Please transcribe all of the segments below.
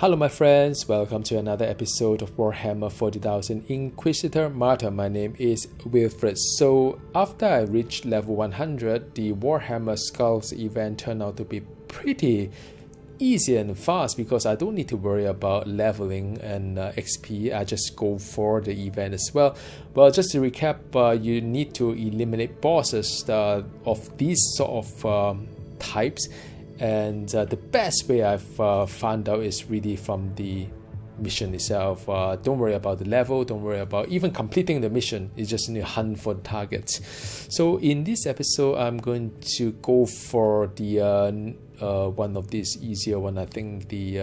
Hello my friends, welcome to another episode of Warhammer 40,000 Inquisitor Martyr. My name is Wilfred. So after I reached level 100, the Warhammer Skulls event turned out to be pretty easy and fast because I don't need to worry about leveling and XP. I just go for the event as well. Well, just to recap, you need to eliminate bosses of these sort of types. And the best way I've found out is really from the mission itself. Don't worry about the level, don't worry about even completing the mission. You just need to hunt for the targets. So in this episode, I'm going to go for the one of these easier one. I think the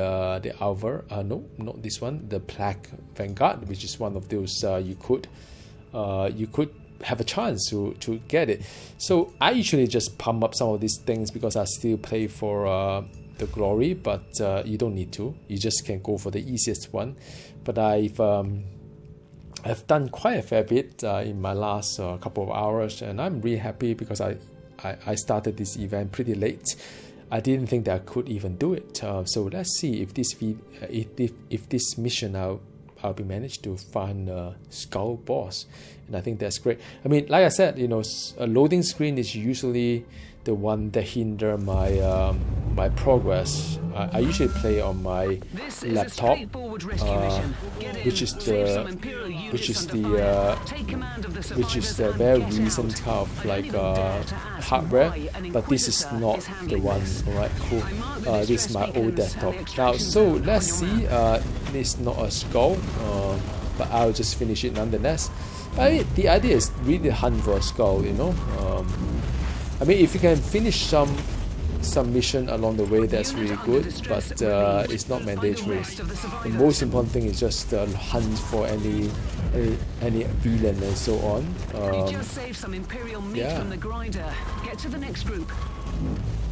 Alvar. No, not this one. The Black Vanguard, which is one of those you could have a chance to get it. So I usually just pump up some of these things because I still play for the glory, but you don't need to. You just can go for the easiest one. But I've done quite a fair bit in my last couple of hours, and I'm really happy because I started this event pretty late. I didn't think that I could even do it. So let's see if this mission I'll be managed to find a skull boss, and I think that's great. I mean, like I said, you know, a loading screen is usually the one that hinder my my progress. I usually play on my laptop, which is the very recent kind of like hardware, but this is not the one. Alright, cool. This is my old desktop now. So let's see. It's not a skull, but I'll just finish it nonetheless. The idea is really hunt for a skull, you know. I mean, if you can finish some mission along the way, that's really good, but it's not mandatory. The most important thing is just hunt for any villain and so on. Yeah.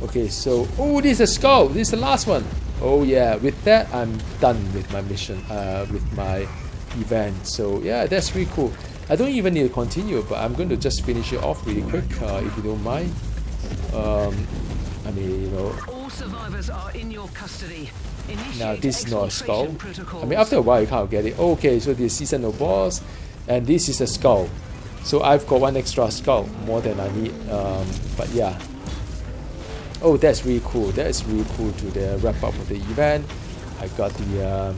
Okay, so this is a skull. This is the last one. Oh yeah, with that I'm done with my mission, with my event. So yeah, that's really cool. I don't even need to continue, but I'm going to just finish it off really quick, if you don't mind. I mean, you know. All survivors are in your custody. Now this is not a skull. I mean, after a while you can't get it. Okay, so this is seasonal boss, and this is a skull. So I've got one extra skull, more than I need. But yeah. Oh, that's really cool. That is really cool to the wrap up of the event. I got the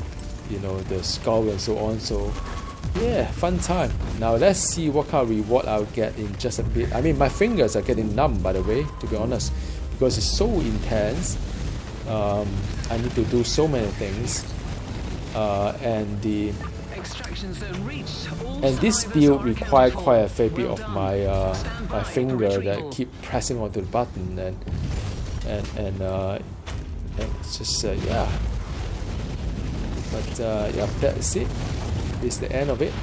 you know, the skull and so on. So yeah, fun time. Now let's see what kind of reward I'll get in just a bit. I mean, my fingers are getting numb, by the way, to be honest, because it's so intense. I need to do so many things, and this build requires quite a fair bit of my my finger that keep pressing onto the button, and it's just yeah. But yeah, that's it. This is the end of it.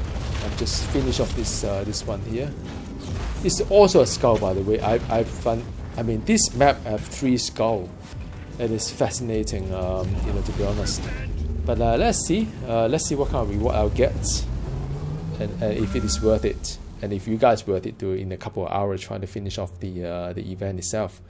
I've just finished off this one here. It's also a skull, by the way. I've found. I mean, this map have 3 skulls. It is fascinating, you know, to be honest. But let's see what kind of reward I'll get, and if it is worth it, and if you guys worth it too. In a couple of hours, trying to finish off the event itself.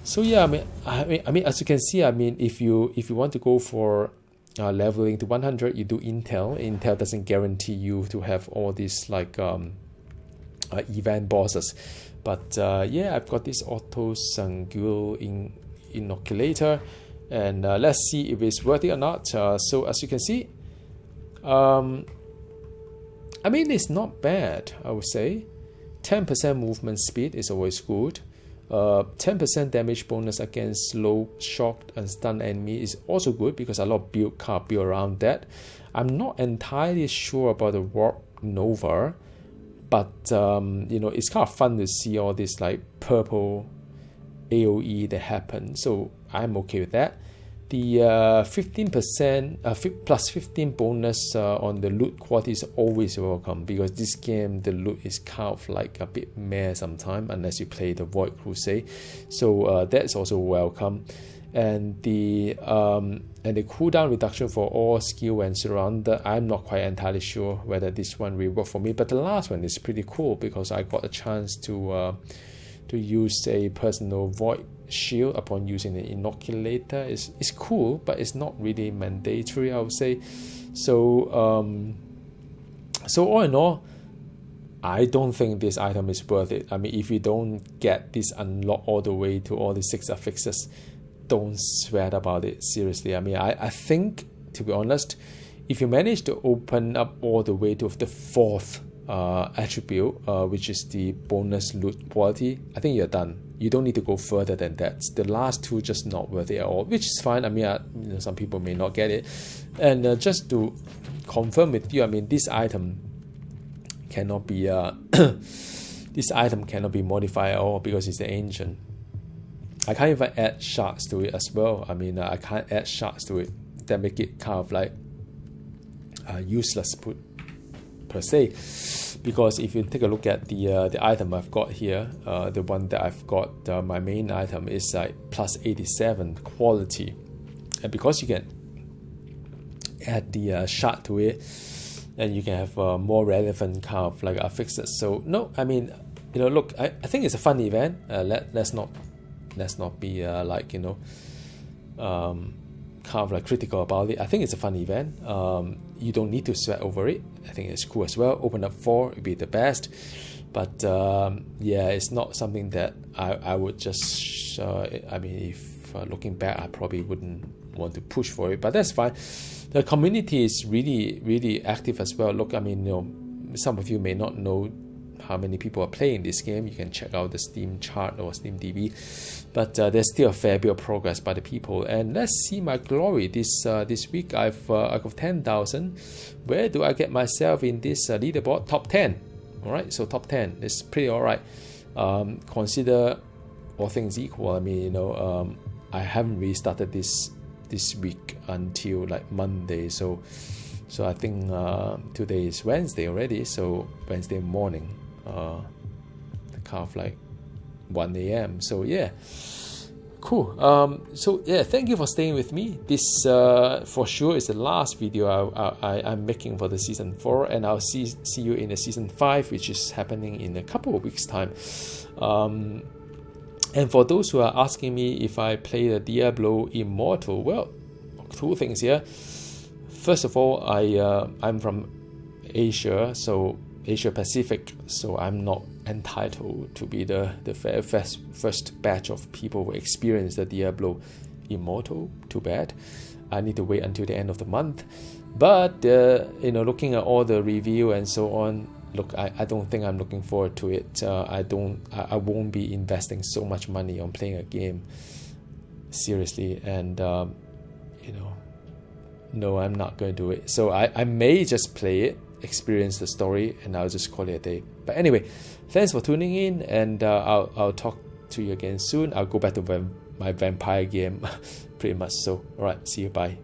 So yeah, I mean, as you can see, I mean, if you want to go for leveling to 100, you do Intel. Intel doesn't guarantee you to have all these like event bosses. But yeah, I've got this auto Sangul inoculator, and let's see if it's worth it or not. So as you can see, I mean, it's not bad, I would say. 10% movement speed is always good. 10% damage bonus against slow, shocked and stunned enemy is also good because a lot of build can't build around that. I'm not entirely sure about the Warp Nova, but you know, it's kind of fun to see all this like purple AoE that happen, so I'm okay with that. The 15% plus 15 bonus on the loot quality is always welcome, because this game the loot is kind of like a bit meh sometimes unless you play the Void Crusade. So that's also welcome. And the cooldown reduction for all skill and surrounded, I'm not quite entirely sure whether this one will work for me, but the last one is pretty cool because I got a chance to to use a personal void shield upon using the inoculator is cool, but it's not really mandatory, I would say. So so all in all, I don't think this item is worth it. I mean, if you don't get this unlock all the way to all the 6 affixes, don't sweat about it, seriously. I mean, I think, to be honest, if you manage to open up all the way to the 4th attribute, which is the bonus loot quality, I think you're done. You don't need to go further than that. The last 2 just not worth it at all, which is fine. I mean, some people may not get it. And just to confirm with you, I mean, this item cannot be this item cannot be modified at all because it's an ancient. I can't even add shards to it as well. I mean, I can't add shards to it that make it kind of like useless per se. Because if you take a look at the item I've got here, the one that I've got, my main item is like plus 87 quality, and because you can add the shard to it, and you can have more relevant kind of like affixes. So no, I mean, look, I think it's a fun event. Let's not be like, kind of like critical about it. I think it's a fun event. You don't need to sweat over it. I think it's cool as well. Open up 4 would be the best, but yeah, it's not something that I would just I mean, if looking back, I probably wouldn't want to push for it, but that's fine. The community is really active as well. Look, I mean, some of you may not know how many people are playing this game. You can check out the Steam chart or Steam DB, but there's still a fair bit of progress by the people. And let's see my glory this week. I got 10,000. Where do I get myself in this leaderboard? Top 10. All right, so top 10 is pretty all right. Consider all things equal. I mean, I haven't really started this week until like Monday, so I think today is Wednesday already, so Wednesday morning, kind of like 1 a.m. so yeah, cool. So yeah, thank you for staying with me. This for sure is the last video I'm making for the season 4, and I'll see you in the season 5, which is happening in a couple of weeks time. And for those who are asking me if I play the Diablo Immortal, well, 2 things here. First of all, I'm from Asia, so Asia Pacific, so I'm not entitled to be the first batch of people who experience the Diablo Immortal. Too bad. I need to wait until the end of the month. But looking at all the review and so on, look, I don't think I'm looking forward to it. I won't be investing so much money on playing a game, seriously. And no, I'm not going to do it. So I may just play it, experience the story, and I'll just call it a day. But anyway, thanks for tuning in, and I'll talk to you again soon. I'll go back to my vampire game pretty much. So alright, see you, bye.